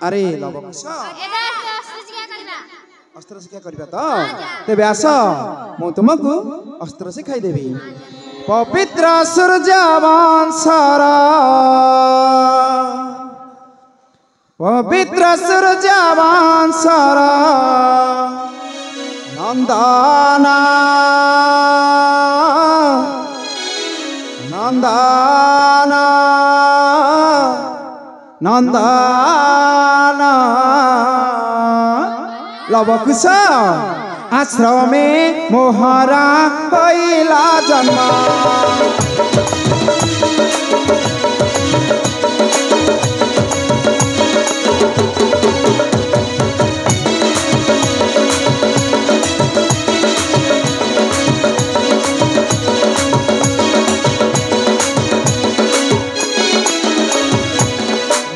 अरे लवकुश एदा अस्त्र शिक्षा करबा अस्त्र शिक्षा करबा तो तेबे आस मु तुमको अस्त्र शिखाई देबी पवित्र सूर्य वंशर पवित्र सूर्य वंशर नंदना नंदना नंदना लवकुश आश्रमे मोहरा होइला जन्म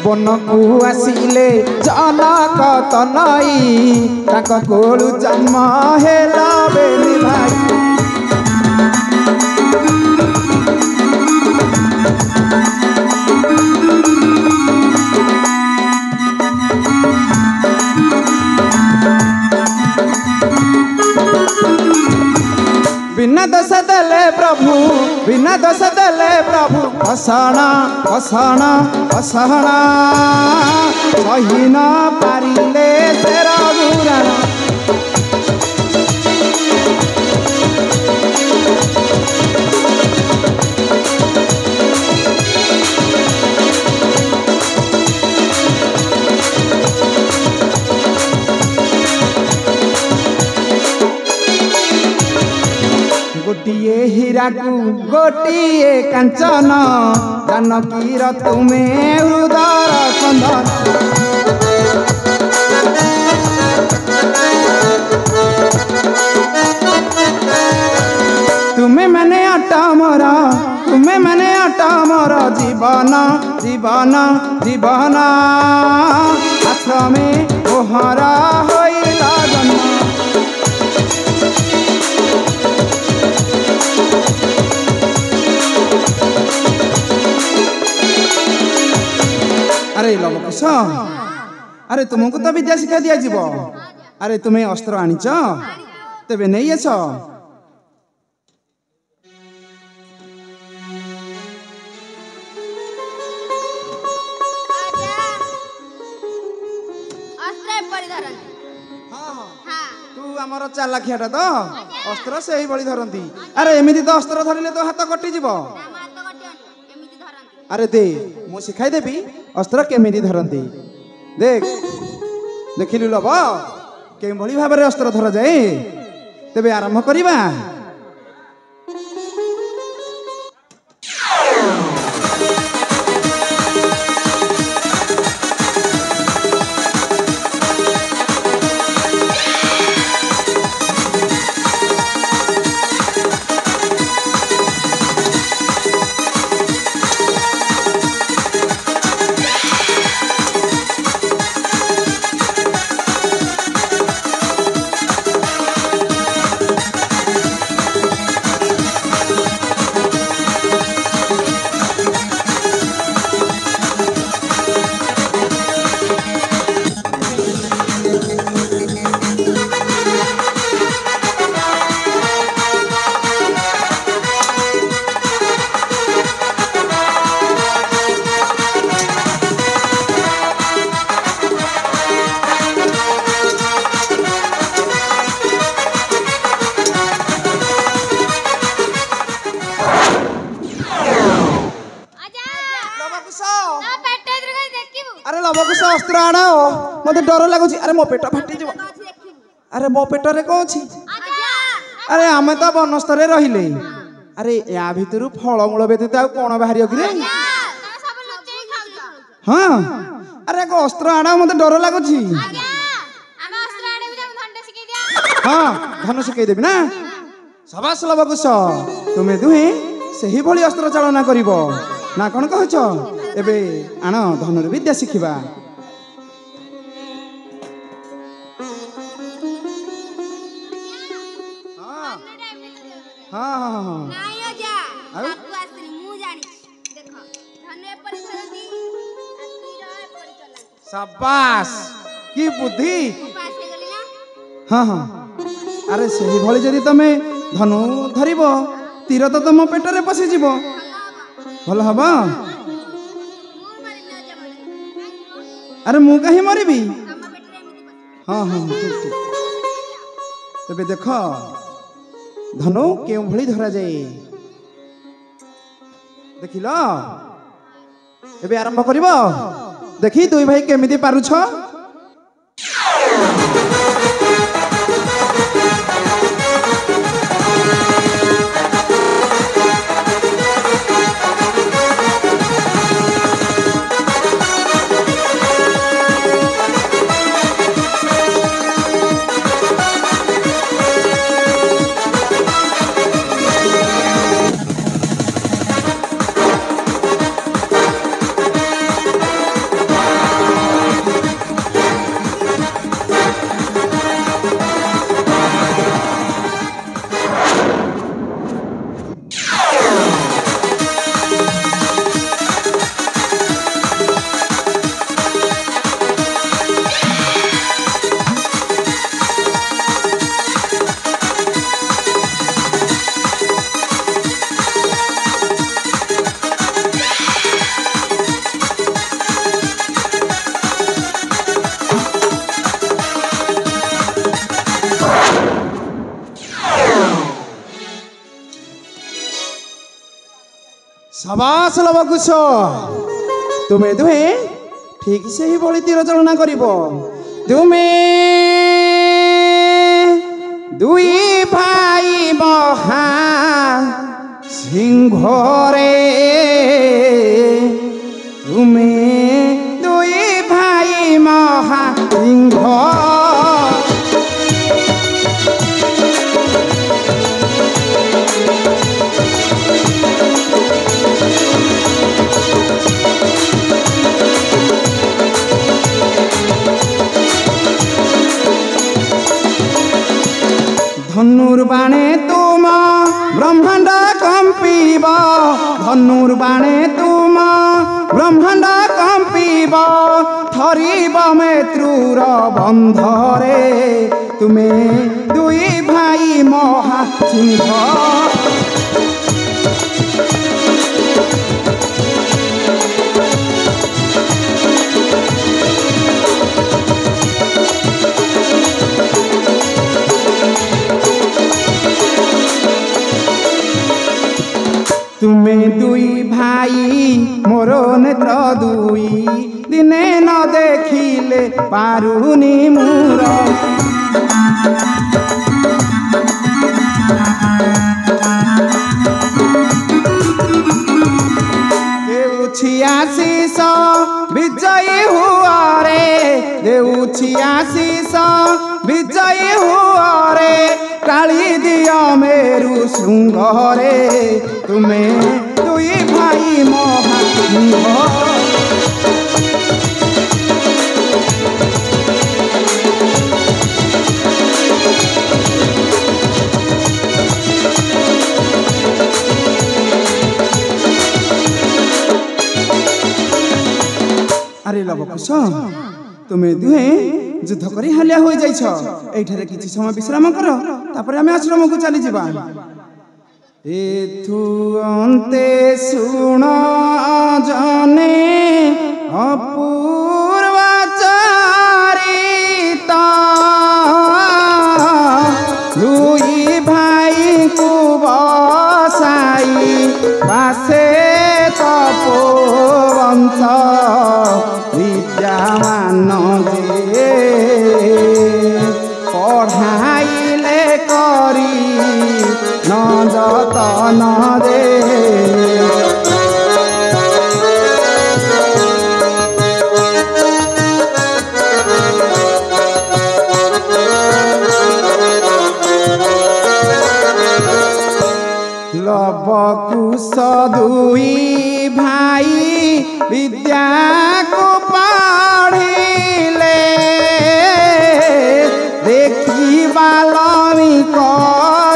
बनकु आसिले जनक तनई ताक कोलु जन्म हेला बेली भाई बिना दस दले प्रभु बिना दस दले प्रभु असना असना असहना सही न पारिले तेरा गुराना गोटिए हीरा को गोटिए कांचन जानकी तुमे हृदय चंदन तुम्हें मैंने आटा मोरा तुम्हें मैंने आटा मोरा जीवन जीवन जीवन आश्रमे ओहरा होइला जन्म अरे लवकुश अरे तुमको तो विद्या शिक्षा दिया जीव अरे तुम्हें अस्त्र आनीच तेबे नहीं आस अस्त्र परिधारण तू आमर चालाखियाटा तो अस्त्र से ही बड़ी धरती अरे एमिति तो अस्त्र धरिले तो हाथ कटि जीव अरे दे मु शिखाई देबी अस्त्र केमिति धरती देख देखिलु लब के भली भाव अस्त्र धर जाए तेबे आरंभ करिबा लवकुश अस्त्र आण मत डर लगुच अरे मो पेट फाटी जीव अरे मो पेटरे कौन अच्छी अरे आम तो बनस्थले रहिले अरे या भितर फलमूल व्यतीत आ कौन बाहर कि हाँ अरे अस्त्र आण मत डर लगुच हाँ धन शिखई देवी ना सबास लवकुश तुम्हें दुहे से ही भली अस्त्र चालना करिब ना कौन कहछ एबे आण धनुर विद्या शिखिबा हाँ हाँ हाँ हाँ नायो जा बापू आसली मु जानी देखो धनु एपरि सरती आसली रहे परि चला शाबाश की बुद्धि पास हे गली ना हाँ हाँ अरे सही भली जदि तमे धनु धरिब तीर तो तुम पेटरे पशिଯିब भल हम मु मारि न जब अरे मु कहीं मरबी हम पेटरे एमिति बस हाँ हाँ ठीक ठीक तबे देख धनु केउ भली धरा जाए देखिल एबे आरंभ करिब देखी दुई भाई केमिति पारुछ शाबाश लवकुश तुमे दुहे ठीक से ही बड़ी तीर चालना करिब तुमे दुई भाई महा सिंह रे तुमे दुई भाई महा सिंह धनुर्बाणे तुम ब्रह्मांड कंपीब धनुर्बाणे तुम ब्रह्मांड कंपीब थरीब मृत्युर बंधरे तुमे दुई भाई महासिंह तुमे दुई भाई मोर नेत्र दुई दिने न देखिले पारुनी मूर देउछि आशीष विजयी हुआ रे देउछि आशीष विजयी हुआ रे काली दिया मेरु श्रृंग रे तुमे दुई भाई महासिंह अरे लवकुश तुमे दुहे युद्ध करी हालिया हो जाइछ एठारे किछि समय विश्राम कर तापर आमे आश्रम को चली जिबा एथु अंते सुण जने अपूर्व चरिता दुई भाई को बसाई पासे तपोवंश विद्यामान जे पढ़ाइले करी न जतन रे लवकुश दुई भाई विद्या को पढ़िले देखी बाल्मीक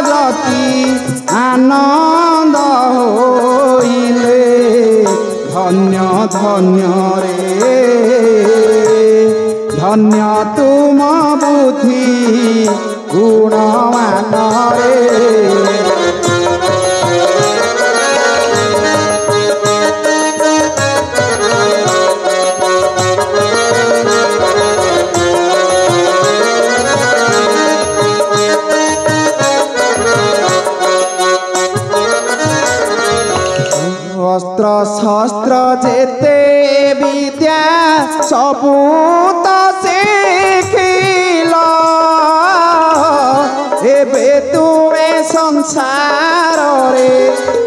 जति आनंद होइले धन्य धन्य रे धन्य तुम बुद्धि गुणवान रे अस्त्र शस्त्र जेते विद्या सबू तो शिखिल एबे तुमे संसार रे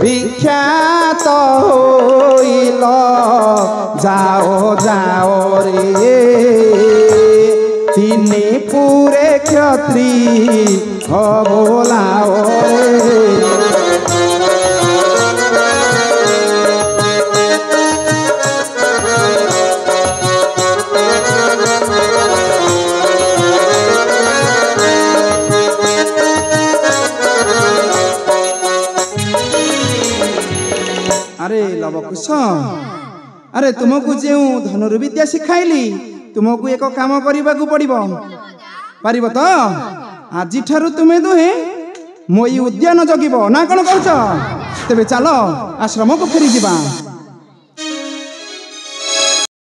विख्यात होइल जाओ जाओ रे तिनी पूरे क्षत्री बोलाओ रे अरे लवकुश अरे तुमको जो धनुर्विद्या शिखाइली तुमको एक काम करने को पड़ो पारिब तो आज ठारू तुमे दुहे मोई उद्यान जगिब ना कौन कह तेरे चलो आश्रम को फेरी जा।